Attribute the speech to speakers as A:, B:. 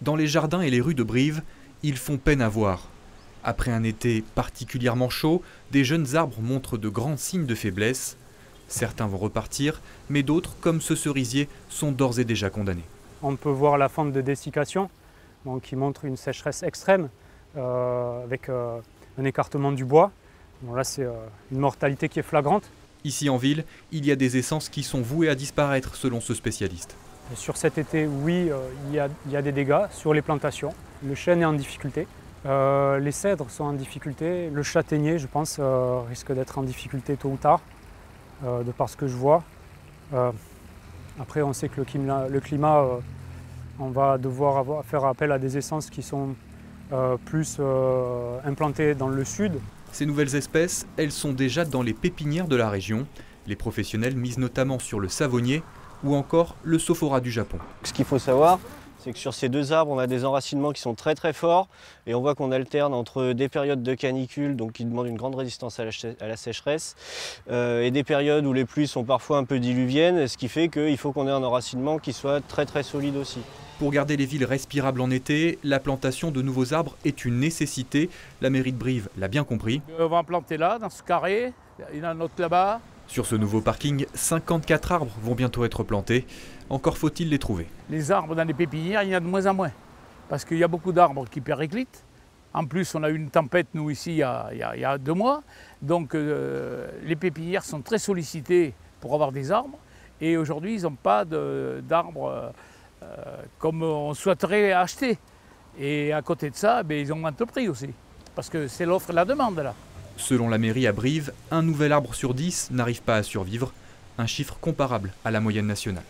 A: Dans les jardins et les rues de Brive, ils font peine à voir. Après un été particulièrement chaud, des jeunes arbres montrent de grands signes de faiblesse. Certains vont repartir, mais d'autres, comme ce cerisier, sont d'ores et déjà condamnés.
B: On peut voir la forme de dessiccation, qui montre une sécheresse extrême, avec un écartement du bois. Bon, là, c'est une mortalité qui est flagrante.
A: Ici en ville, il y a des essences qui sont vouées à disparaître selon ce spécialiste.
B: Et sur cet été, oui, il y a des dégâts sur les plantations. Le chêne est en difficulté. Les cèdres sont en difficulté. Le châtaignier, je pense, risque d'être en difficulté tôt ou tard, de par ce que je vois. Après, on sait que le climat on va devoir faire appel à des essences qui sont plus implantées dans le sud.
A: Ces nouvelles espèces, elles sont déjà dans les pépinières de la région. Les professionnels misent notamment sur le savonnier ou encore le sophora du Japon.
C: Ce qu'il faut savoir, c'est que sur ces deux arbres, on a des enracinements qui sont très forts et on voit qu'on alterne entre des périodes de canicule, donc qui demandent une grande résistance à la sécheresse, et des périodes où les pluies sont parfois un peu diluviennes, ce qui fait qu'il faut qu'on ait un enracinement qui soit très solide aussi.
A: Pour garder les villes respirables en été, la plantation de nouveaux arbres est une nécessité. La mairie de Brive l'a bien compris.
D: On va en planter là, dans ce carré, il y en a un autre là-bas.
A: Sur ce nouveau parking, 54 arbres vont bientôt être plantés. Encore faut-il les trouver.
D: Les arbres dans les pépinières, il y en a de moins en moins. Parce qu'il y a beaucoup d'arbres qui périclitent. En plus, on a eu une tempête, nous, ici, il y a 2 mois. Donc, les pépinières sont très sollicitées pour avoir des arbres. Et aujourd'hui, ils n'ont pas d'arbres comme on souhaiterait acheter. Et à côté de ça, ils augmentent le prix aussi. Parce que c'est l'offre et la demande, là.
A: Selon la mairie à Brive, un nouvel arbre sur 10 n'arrive pas à survivre, un chiffre comparable à la moyenne nationale.